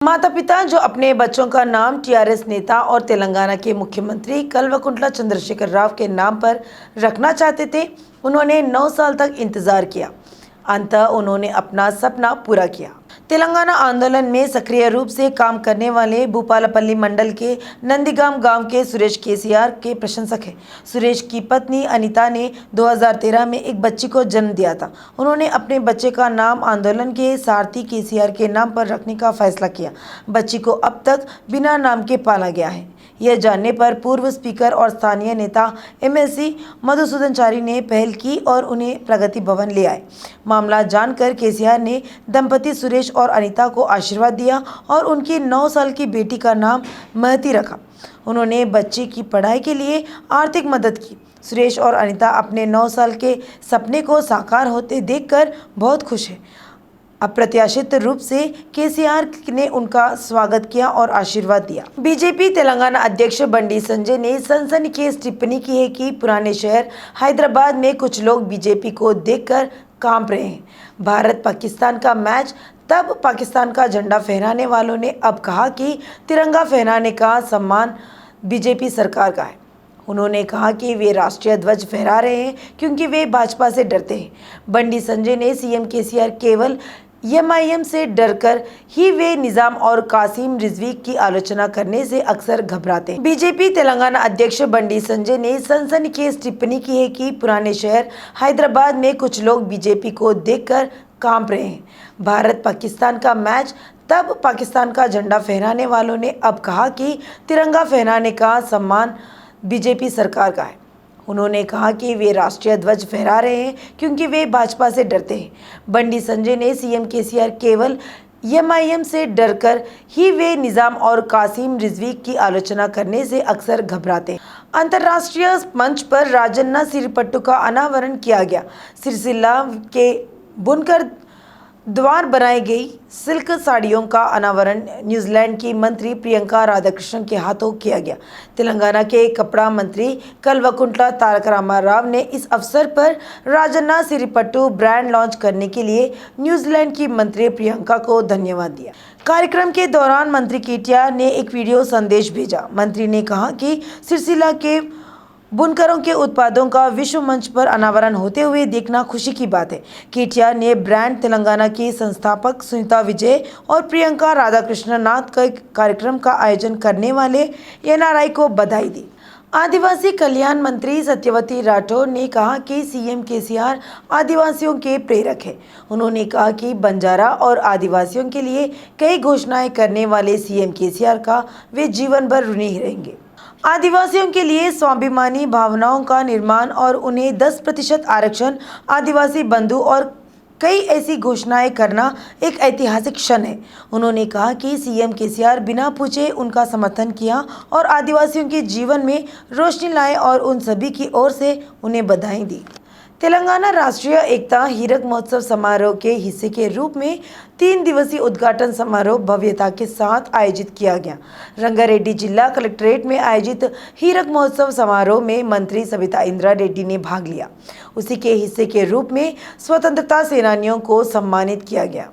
माता पिता जो अपने बच्चों का नाम टीआरएस नेता और तेलंगाना के मुख्यमंत्री कल्वकुंटला चंद्रशेखर राव के नाम पर रखना चाहते थे, उन्होंने 9 साल तक इंतजार किया। अंततः उन्होंने अपना सपना पूरा किया। तेलंगाना आंदोलन में सक्रिय रूप से काम करने वाले भूपालपल्ली मंडल के नंदीगाम गांव के सुरेश केसीआर के प्रशंसक हैं। सुरेश की पत्नी अनीता ने 2013 में एक बच्ची को जन्म दिया था। उन्होंने अपने बच्चे का नाम आंदोलन के सारथी केसीआर के नाम पर रखने का फैसला किया। बच्ची को अब तक बिना नाम के पाला गया है। यह जानने पर पूर्व स्पीकर और स्थानीय नेता एमएलसी मधुसूदनचारी ने पहल की और उन्हें प्रगति भवन ले आए। मामला जानकर केसीआर ने दंपति सुरेश और अनीता को आशीर्वाद दिया और उनकी 9 साल की बेटी का नाम महती रखा। उन्होंने बच्चे की पढ़ाई के लिए आर्थिक मदद की। सुरेश और अनीता अपने 9 साल के सपने को साकार होते देखकर बहुत खुश हैं। अप्रत्याशित रूप से केसीआर ने उनका स्वागत किया और आशीर्वाद दिया। बीजेपी तेलंगाना अध्यक्ष बंडी संजय ने सनसनीखेज टिप्पणी की है कि पुराने शहर हैदराबाद में कुछ लोग बीजेपी को देखकर कांप रहे हैं। भारत पाकिस्तान का मैच, तब पाकिस्तान का झंडा फहराने वालों ने अब कहा कि तिरंगा फहराने का सम्मान बीजेपी सरकार का है। उन्होंने कहा कि वे राष्ट्रीय ध्वज फहरा रहे हैं क्योंकि वे भाजपा से डरते हैं। बंडी संजय ने सीएम केसीआर केवल एमआईएम से डरकर ही वे निजाम और कासिम रिजवी की आलोचना करने से अक्सर घबराते हैं। बीजेपी तेलंगाना अध्यक्ष बंडी संजय ने सनसनीखेज टिप्पणी की है कि पुराने शहर हैदराबाद में कुछ लोग बीजेपी को देखकर कांप रहे हैं। भारत पाकिस्तान का मैच, तब पाकिस्तान का झंडा फहराने वालों ने अब कहा कि तिरंगा फहराने का सम्मान बीजेपी सरकार का है। उन्होंने कहा कि वे राष्ट्रीय ध्वज फहरा रहे हैं क्योंकि वे भाजपा से डरते हैं। बंडी संजय ने सीएम केसीआर केवल एमआईएम से डरकर ही वे निजाम और कासिम रिजवी की आलोचना करने से अक्सर घबराते हैं। अंतर्राष्ट्रीय मंच पर राजन्ना सिरिपट्टू का अनावरण किया गया। सिरसिल्ला के बुनकर द्वार बनाई गई सिल्क साड़ियों का अनावरण न्यूजीलैंड की मंत्री प्रियंका राधाकृष्णन के हाथों किया गया। तेलंगाना के कपड़ा मंत्री कल्वकुंटला तारक रामाराव ने इस अवसर पर राजन्ना सिरिपट्टू ब्रांड लॉन्च करने के लिए न्यूजीलैंड की मंत्री प्रियंका को धन्यवाद दिया। कार्यक्रम के दौरान मंत्री केटीआर ने एक वीडियो संदेश भेजा। मंत्री ने कहा कि सिरसिल्ला के बुनकरों के उत्पादों का विश्व मंच पर अनावरण होते हुए देखना खुशी की बात है। केटीआर ने ब्रांड तेलंगाना की संस्थापक सुनीता विजय और प्रियंका राधाकृष्णन नाथ के कार्यक्रम का आयोजन करने वाले एनआरआई को बधाई दी। आदिवासी कल्याण मंत्री सत्यवती राठौर ने कहा कि सीएम केसीआर आदिवासियों के प्रेरक है। उन्होंने कहा कि बंजारा और आदिवासियों के लिए कई घोषणाएं करने वाले सीएम केसीआर का वे जीवन भर ऋणी रहेंगे। आदिवासियों के लिए स्वाभिमानी भावनाओं का निर्माण और उन्हें 10% आरक्षण, आदिवासी बंधु और कई ऐसी घोषणाएं करना एक ऐतिहासिक क्षण है। उन्होंने कहा कि सीएम केसीआर बिना पूछे उनका समर्थन किया और आदिवासियों के जीवन में रोशनी लाए और उन सभी की ओर से उन्हें बधाई दी। तेलंगाना राष्ट्रीय एकता हीरक महोत्सव समारोह के हिस्से के रूप में 3 दिवसीय उद्घाटन समारोह भव्यता के साथ आयोजित किया गया। रंगारेड्डी जिला कलेक्ट्रेट में आयोजित हीरक महोत्सव समारोह में मंत्री सबिता इंद्रा रेड्डी ने भाग लिया। उसी के हिस्से के रूप में स्वतंत्रता सेनानियों को सम्मानित किया गया।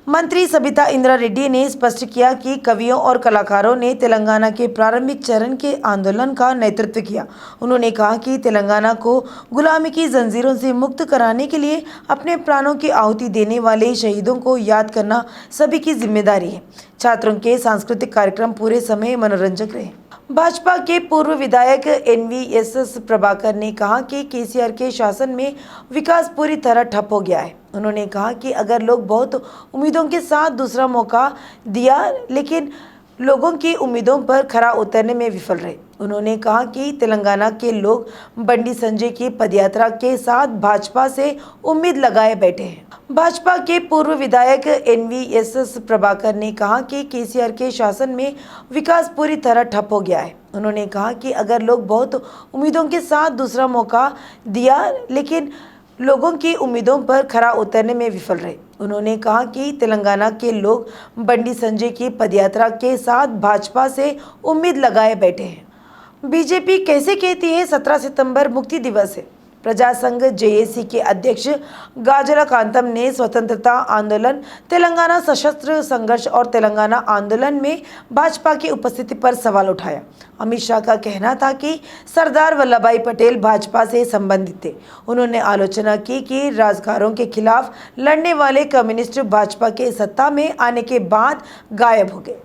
मंत्री सबिता इंद्रा रेड्डी ने स्पष्ट किया कि कवियों और कलाकारों ने तेलंगाना के प्रारंभिक चरण के आंदोलन का नेतृत्व किया। उन्होंने कहा कि तेलंगाना को गुलामी की जंजीरों से मुक्त कराने के लिए अपने प्राणों की आहुति देने वाले शहीदों को याद करना सभी की जिम्मेदारी है। छात्रों के सांस्कृतिक कार्यक्रम पूरे समय मनोरंजक रहे। भाजपा के पूर्व विधायक एनवीएसएस प्रभाकर ने कहा कि केसीआर के शासन में विकास पूरी तरह ठप हो गया है। उन्होंने कहा कि अगर लोग बहुत उम्मीदों के साथ दूसरा मौका दिया, लेकिन लोगों की उम्मीदों पर खरा उतरने में विफल रहे। उन्होंने कहा कि तेलंगाना के लोग बंडी संजय की पदयात्रा के साथ भाजपा से उम्मीद लगाए बैठे हैं। भाजपा के पूर्व विधायक एनवीएसएस प्रभाकर ने कहा कि केसीआर के शासन में विकास पूरी तरह ठप हो गया है। उन्होंने कहा कि अगर लोग बहुत उम्मीदों के साथ दूसरा मौका दिया, लेकिन लोगों की उम्मीदों पर खरा उतरने में विफल रहे। उन्होंने कहा कि तेलंगाना के लोग बंडी संजय की पदयात्रा के साथ भाजपा से उम्मीद लगाए बैठे हैं। बीजेपी कैसे कहती है 17 सितंबर मुक्ति दिवस है। प्रजा संघ जेएसी के अध्यक्ष गाजरा कांतम ने स्वतंत्रता आंदोलन, तेलंगाना सशस्त्र संघर्ष और तेलंगाना आंदोलन में भाजपा की उपस्थिति पर सवाल उठाया। अमित शाह का कहना था कि सरदार वल्लभ भाई पटेल भाजपा से संबंधित थे। उन्होंने आलोचना की कि राजकारों के खिलाफ लड़ने वाले कम्युनिस्ट भाजपा के सत्ता में आने के बाद गायब हो गए।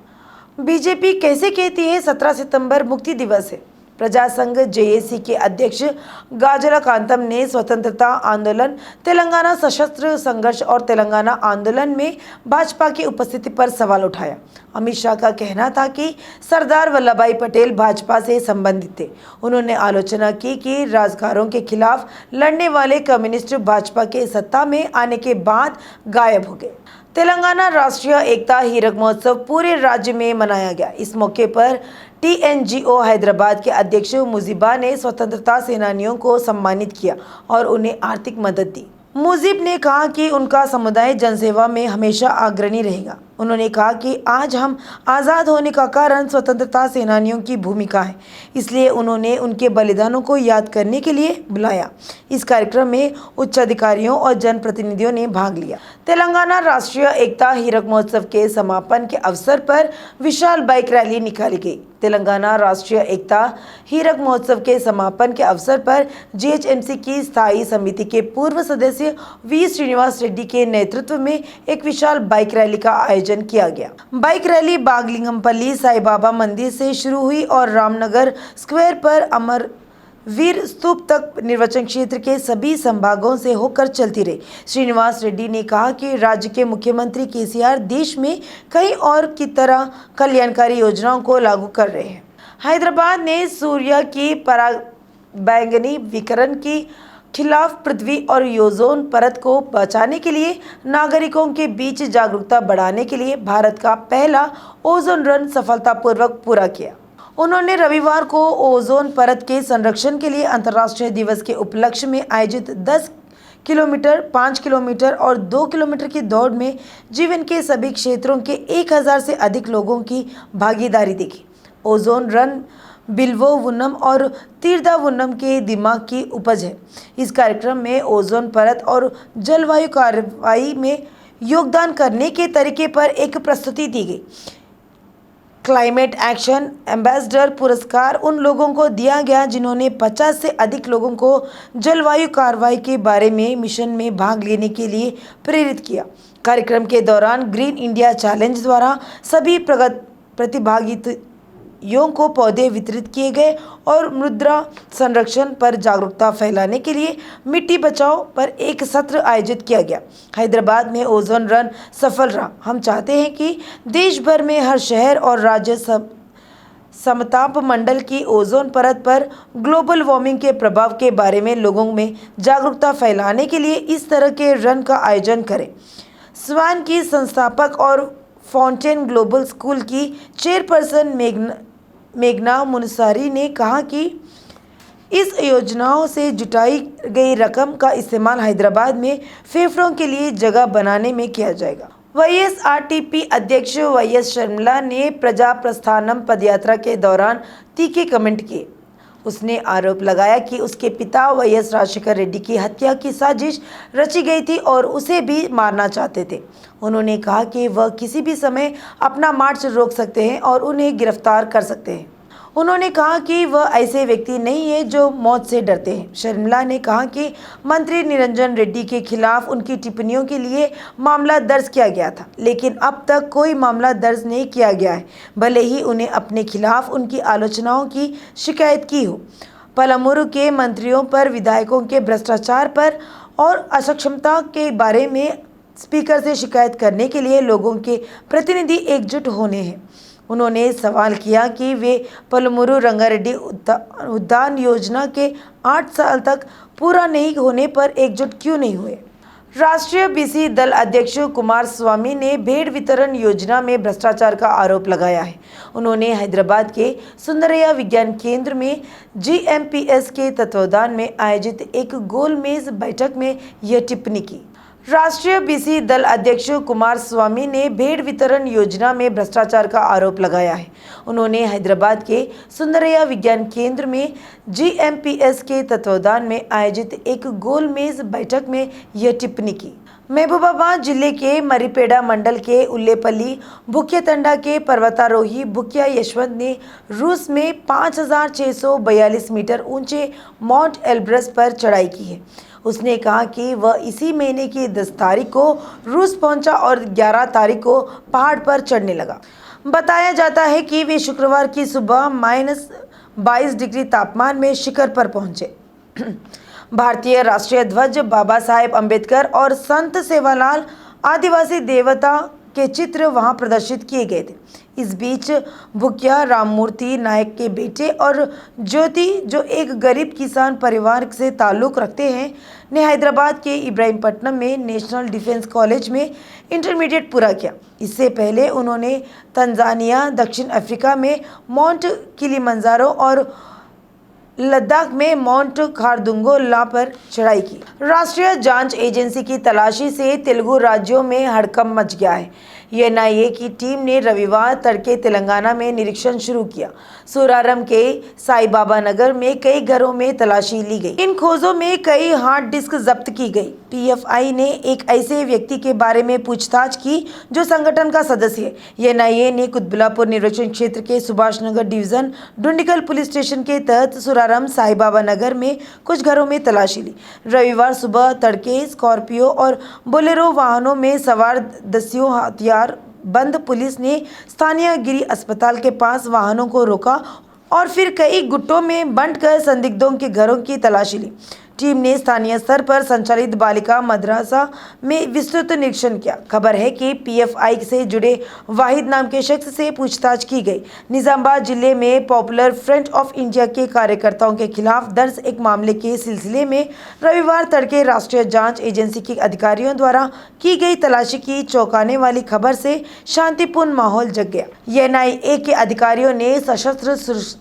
बीजेपी कैसे कहती है 17 सितंबर मुक्ति दिवस है। प्रजा संघ जेएसी के अध्यक्ष गाजरा कांतम ने स्वतंत्रता आंदोलन, तेलंगाना सशस्त्र संघर्ष और तेलंगाना आंदोलन में भाजपा की उपस्थिति पर सवाल उठाया। अमित शाह का कहना था कि सरदार वल्लभ भाई पटेल भाजपा से संबंधित थे। उन्होंने आलोचना की कि राजकारों के खिलाफ लड़ने वाले कम्युनिस्ट भाजपा के सत्ता में आने के बाद गायब हो गए। तेलंगाना राष्ट्रीय एकता हीरक महोत्सव पूरे राज्य में मनाया गया। इस मौके पर टीएनजीओ हैदराबाद के अध्यक्ष मुजीबा ने स्वतंत्रता सेनानियों को सम्मानित किया और उन्हें आर्थिक मदद दी। मुजीब ने कहा कि उनका समुदाय जनसेवा में हमेशा अग्रणी रहेगा। उन्होंने कहा कि आज हम आज़ाद होने का कारण स्वतंत्रता सेनानियों की भूमिका है, इसलिए उन्होंने उनके बलिदानों को याद करने के लिए बुलाया। इस कार्यक्रम में उच्च अधिकारियों और जनप्रतिनिधियों ने भाग लिया। तेलंगाना राष्ट्रीय एकता हीरक महोत्सव के समापन के अवसर पर विशाल बाइक रैली निकाली गई। तेलंगाना राष्ट्रीय एकता हीरक महोत्सव के समापन के अवसर पर जीएचएमसी की स्थायी समिति के पूर्व सदस्य वी श्रीनिवास रेड्डी के नेतृत्व में एक विशाल बाइक रैली का आयोजन किया गया। बाइक रैली बागलिंगमपल्ली साई बाबा मंदिर से शुरू हुई और रामनगर स्क्वायर पर अमर वीर स्तूप तक निर्वाचन क्षेत्र के सभी संभागों से होकर चलती रही। श्रीनिवास रेड्डी ने कहा कि राज्य के मुख्यमंत्री केसीआर देश में कई और की तरह कल्याणकारी योजनाओं को लागू कर रहे हैं। हैदराबाद ने सूर्य की पराबैंगनी विकिरण की खिलाफ पृथ्वी और ओजोन परत को बचाने के लिए नागरिकों के बीच जागरूकता बढ़ाने के लिए भारत का पहला ओजोन रन सफलतापूर्वक पूरा किया। उन्होंने रविवार को ओजोन परत के संरक्षण के लिए अंतर्राष्ट्रीय दिवस के उपलक्ष्य में आयोजित 10 किलोमीटर, 5 किलोमीटर और 2 किलोमीटर की दौड़ में जीवन के सभी क्षेत्रों के 1000 से अधिक लोगों की भागीदारी देखी। ओजोन रन बिल्वोवुन्नम और तीर्दावुन्नम के दिमाग की उपज है। इस कार्यक्रम में ओजोन परत और जलवायु कार्रवाई में योगदान करने के तरीके पर एक प्रस्तुति दी गई। क्लाइमेट एक्शन एम्बेसडर पुरस्कार उन लोगों को दिया गया जिन्होंने 50 से अधिक लोगों को जलवायु कार्रवाई के बारे में मिशन में भाग लेने के लिए प्रेरित किया। कार्यक्रम के दौरान ग्रीन इंडिया चैलेंज द्वारा सभी प्रतिभागियों को पौधे वितरित किए गए और मृदा संरक्षण पर जागरूकता फैलाने के लिए मिट्टी बचाओ पर एक सत्र आयोजित किया गया। हैदराबाद में ओजोन रन सफल रहा। हम चाहते हैं कि देश भर में हर शहर और राज्य समताप मंडल की ओजोन परत पर ग्लोबल वार्मिंग के प्रभाव के बारे में लोगों में जागरूकता फैलाने के लिए इस तरह के रन का आयोजन करें। स्वान की संस्थापक और फाउंटेन ग्लोबल स्कूल की चेयरपर्सन मेघना मुनसारी ने कहा कि इस योजनाओं से जुटाई गई रकम का इस्तेमाल हैदराबाद में फेफड़ों के लिए जगह बनाने में किया जाएगा। वाईएसआरटीपी अध्यक्ष वाईएस शर्मिला ने प्रजा प्रस्थानम पदयात्रा के दौरान तीखे कमेंट किए। उसने आरोप लगाया कि उसके पिता वाईएस राजशेखर रेड्डी की हत्या की साजिश रची गई थी और उसे भी मारना चाहते थे। उन्होंने कहा कि वह किसी भी समय अपना मार्च रोक सकते हैं और उन्हें गिरफ्तार कर सकते हैं। उन्होंने कहा कि वह ऐसे व्यक्ति नहीं है जो मौत से डरते हैं। शर्मिला ने कहा कि मंत्री निरंजन रेड्डी के खिलाफ उनकी टिप्पणियों के लिए मामला दर्ज किया गया था, लेकिन अब तक कोई मामला दर्ज नहीं किया गया है, भले ही उन्हें अपने खिलाफ उनकी आलोचनाओं की शिकायत की हो। पलामुरू के मंत्रियों पर विधायकों के भ्रष्टाचार पर और अक्षमता के बारे में स्पीकर से शिकायत करने के लिए लोगों के प्रतिनिधि एकजुट होने हैं। उन्होंने सवाल किया कि वे पलमुरू रंगारेड्डी उद्यान योजना के 8 साल तक पूरा नहीं होने पर एकजुट क्यों नहीं हुए। राष्ट्रीय बीसी दल अध्यक्ष कुमार स्वामी ने भेड़ वितरण योजना में भ्रष्टाचार का आरोप लगाया है। उन्होंने हैदराबाद के सुंदरैया विज्ञान केंद्र में जीएमपीएस के तत्वावधान में आयोजित एक गोलमेज बैठक में यह टिप्पणी की। राष्ट्रीय बीसी दल अध्यक्ष कुमार स्वामी ने भेड़ वितरण योजना में भ्रष्टाचार का आरोप लगाया है। उन्होंने हैदराबाद के सुंदरैया विज्ञान केंद्र में जीएमपीएस के तत्वावधान में आयोजित एक गोलमेज बैठक में यह टिप्पणी की। महबूबाबाद जिले के मरीपेड़ा मंडल के उल्लेपल्ली भुकियातंडा के पर्वतारोही भुकिया यशवंत ने रूस में 5,642 मीटर ऊंचे माउंट एल्ब्रस पर चढ़ाई की है। उसने कहा कि वह इसी महीने की 10 तारीख को रूस पहुंचा और 11 तारीख को पहाड़ पर चढ़ने लगा। बताया जाता है कि वे शुक्रवार की सुबह -22 डिग्री तापमान में शिखर पर पहुंचे। भारतीय राष्ट्रीय ध्वज, बाबा साहेब अम्बेडकर और संत सेवालाल आदिवासी देवता के चित्र वहां प्रदर्शित किए गए थे। इस बीच भुकिया राममूर्ति नायक के बेटे और ज्योति, जो एक गरीब किसान परिवार से ताल्लुक रखते हैं, ने हैदराबाद के इब्राहिमपट्टनम में नेशनल डिफेंस कॉलेज में इंटरमीडिएट पूरा किया। इससे पहले उन्होंने तंजानिया, दक्षिण अफ्रीका में माउंट किलिमंजारो और लद्दाख में माउंट खारदुंगो पर चढ़ाई की। राष्ट्रीय जांच एजेंसी की तलाशी से तेलुगु राज्यों में हड़कंप मच गया है। एनआईए की टीम ने रविवार तड़के तेलंगाना में निरीक्षण शुरू किया। सूरारम के साई बाबा नगर में कई घरों में तलाशी ली गई। इन खोजों में कई हार्ड डिस्क जब्त की गई। पीएफआई ने एक ऐसे व्यक्ति के बारे में पूछताछ की जो संगठन का सदस्य है। एनआईए ने कुतबुलापुर निर्वाचन क्षेत्र के Subhash Nagar division Dundigal police station के तहत सूरारम साई बाबा नगर में कुछ घरों में तलाशी ली। रविवार सुबह तड़के स्कॉर्पियो और बोलेरो वाहनों में सवार दस्युओं हथियार बंद पुलिस ने स्थानीय गिरी अस्पताल के पास वाहनों को रोका और फिर कई गुटों में बंटकर संदिग्धों के घरों की तलाशी ली। टीम ने स्थानीय स्तर पर संचालित बालिका मदरसा में विस्तृत निरीक्षण किया। खबर है कि पीएफआई से जुड़े वाहिद नाम के शख्स से पूछताछ की गई। निजामाबाद जिले में पॉपुलर फ्रंट ऑफ इंडिया के कार्यकर्ताओं के खिलाफ दर्ज एक मामले के सिलसिले में रविवार तड़के राष्ट्रीय जांच एजेंसी के अधिकारियों द्वारा की गई तलाशी की चौंकाने वाली खबर से शांतिपूर्ण माहौल जग गया। एनआईए के अधिकारियों ने सशस्त्र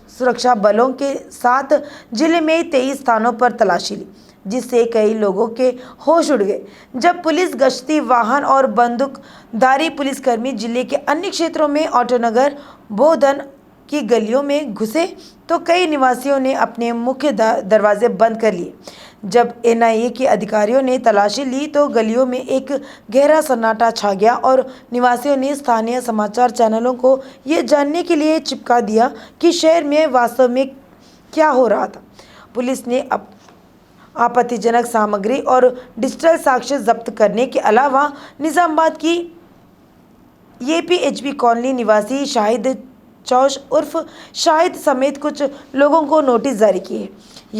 सुरक्षा बलों के साथ जिले में 23 स्थानों पर तलाशी ली, जिससे कई लोगों के होश उड़ गए। जब पुलिस गश्ती वाहन और बंदूकधारी पुलिसकर्मी जिले के अन्य क्षेत्रों में ऑटोनगर बोधन की गलियों में घुसे तो कई निवासियों ने अपने मुख्य दरवाजे बंद कर लिए। जब एनआईए के अधिकारियों ने तलाशी ली तो गलियों में एक गहरा सन्नाटा छा गया और निवासियों ने स्थानीय समाचार चैनलों को ये जानने के लिए चिपका दिया कि शहर में वास्तव में क्या हो रहा था। पुलिस ने आपत्तिजनक सामग्री और डिजिटल साक्ष्य जब्त करने के अलावा निजामाबाद की एपीएचबी कॉलोनी निवासी शाहिद चौश उर्फ शाहिद समेत कुछ लोगों को नोटिस जारी किए।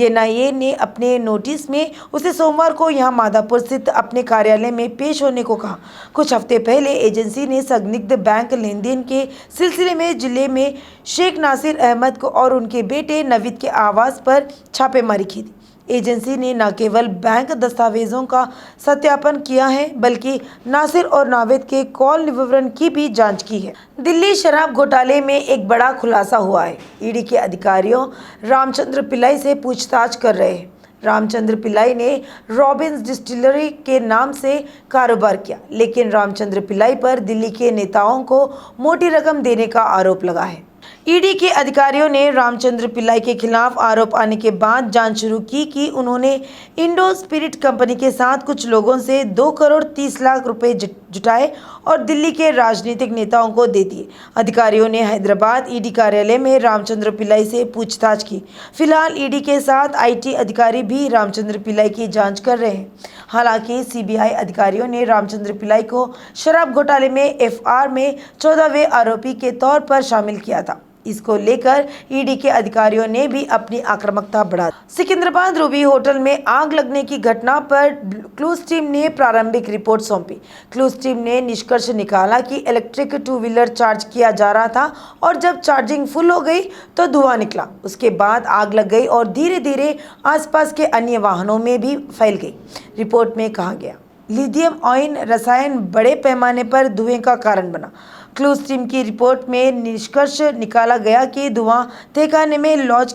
एनआईए ने अपने नोटिस में उसे सोमवार को यहां माधापुर स्थित अपने कार्यालय में पेश होने को कहा। कुछ हफ्ते पहले एजेंसी ने संदिग्ध बैंक लेन देन के सिलसिले में जिले में शेख नासिर अहमद को और उनके बेटे नवीद के आवास पर छापेमारी की थी। एजेंसी ने न केवल बैंक दस्तावेजों का सत्यापन किया है बल्कि नासिर और नावेद के कॉल विवरण की भी जांच की है। दिल्ली शराब घोटाले में एक बड़ा खुलासा हुआ है। ईडी के अधिकारियों रामचंद्र पिल्लाई से पूछताछ कर रहे हैं। रामचंद्र पिल्लाई ने रॉबिन्स डिस्टिलरी के नाम से कारोबार किया, लेकिन रामचंद्र पिल्लाई पर दिल्ली के नेताओं को मोटी रकम देने का आरोप लगा है। ईडी के अधिकारियों ने रामचंद्र पिल्लाई के खिलाफ आरोप आने के बाद जांच शुरू की कि उन्होंने इंडो स्पिरिट कंपनी के साथ कुछ लोगों से 2 करोड़ 30 लाख रुपए जुटाए और दिल्ली के राजनीतिक नेताओं को दे दिए। अधिकारियों ने हैदराबाद ईडी कार्यालय में रामचंद्र पिल्लाई से पूछताछ की। फिलहाल ईडी के साथ आईटी अधिकारी भी रामचंद्र पिल्लाई की जांच कर रहे हैं। हालांकि सीबीआई अधिकारियों ने रामचंद्र पिल्लाई को शराब घोटाले में एफआर में 14वें आरोपी के तौर पर शामिल किया था। इसको लेकर ईडी के अधिकारियों ने भी अपनी आक्रामकता बढ़ा दी। सिकंदराबाद रूबी होटल में आग लगने की घटना पर क्लूज टीम ने प्रारंभिक रिपोर्ट सौंपी। क्लूज टीम ने निष्कर्ष निकाला कि इलेक्ट्रिक 2 व्हीलर चार्ज किया जा रहा था और जब चार्जिंग फुल हो गई तो धुआं निकला। उसके बाद आग लग गई और धीरे धीरे आसपास के अन्य वाहनों में भी फैल गई। रिपोर्ट में कहा गया लिथियम आयन रसायन बड़े पैमाने पर धुएं का कारण बना। क्लूज टीम की रिपोर्ट में निष्कर्ष निकाला गया कि धुआं ठिकाने में लॉज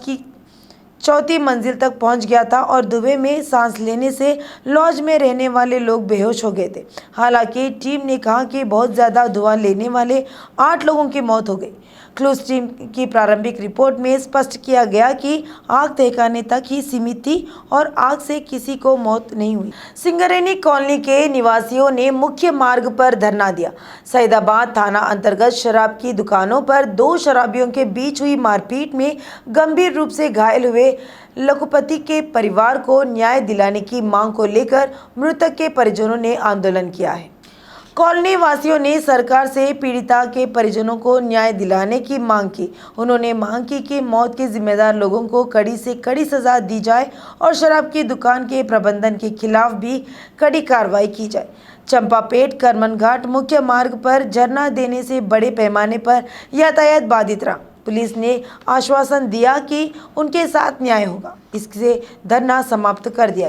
चौथी मंजिल तक पहुंच गया था और दुबई में सांस लेने से लॉज में रहने वाले लोग बेहोश हो गए थे। हालांकि टीम ने कहा कि बहुत ज़्यादा धुआं लेने वाले 8 लोगों की मौत हो गई। क्लूज टीम की प्रारंभिक रिपोर्ट में स्पष्ट किया गया कि आग तहखाने तक ही सीमित थी और आग से किसी को मौत नहीं हुई। सिंगरेनी कॉलोनी के निवासियों ने मुख्य मार्ग पर धरना दिया। सईदाबाद थाना अंतर्गत शराब की दुकानों पर 2 शराबियों के बीच हुई मारपीट में गंभीर रूप से घायल हुए लखपति के परिवार को न्याय दिलाने की मांग को लेकर मृतक के परिजनों ने आंदोलन किया है। कॉलोनी वासियों ने सरकार से पीड़िता के परिजनों को न्याय दिलाने की मांग की। उन्होंने मांग की कि मौत के जिम्मेदार लोगों को कड़ी से कड़ी सजा दी जाए और शराब की दुकान के प्रबंधन के खिलाफ भी कड़ी कार्रवाई की जाए। चंपापेट करमन घाट मुख्य मार्ग पर धरना देने से बड़े पैमाने पर यातायात बाधित रहा। पुलिस ने आश्वासन दिया कि उनके साथ न्याय होगा। इससे धरना समाप्त कर दिया।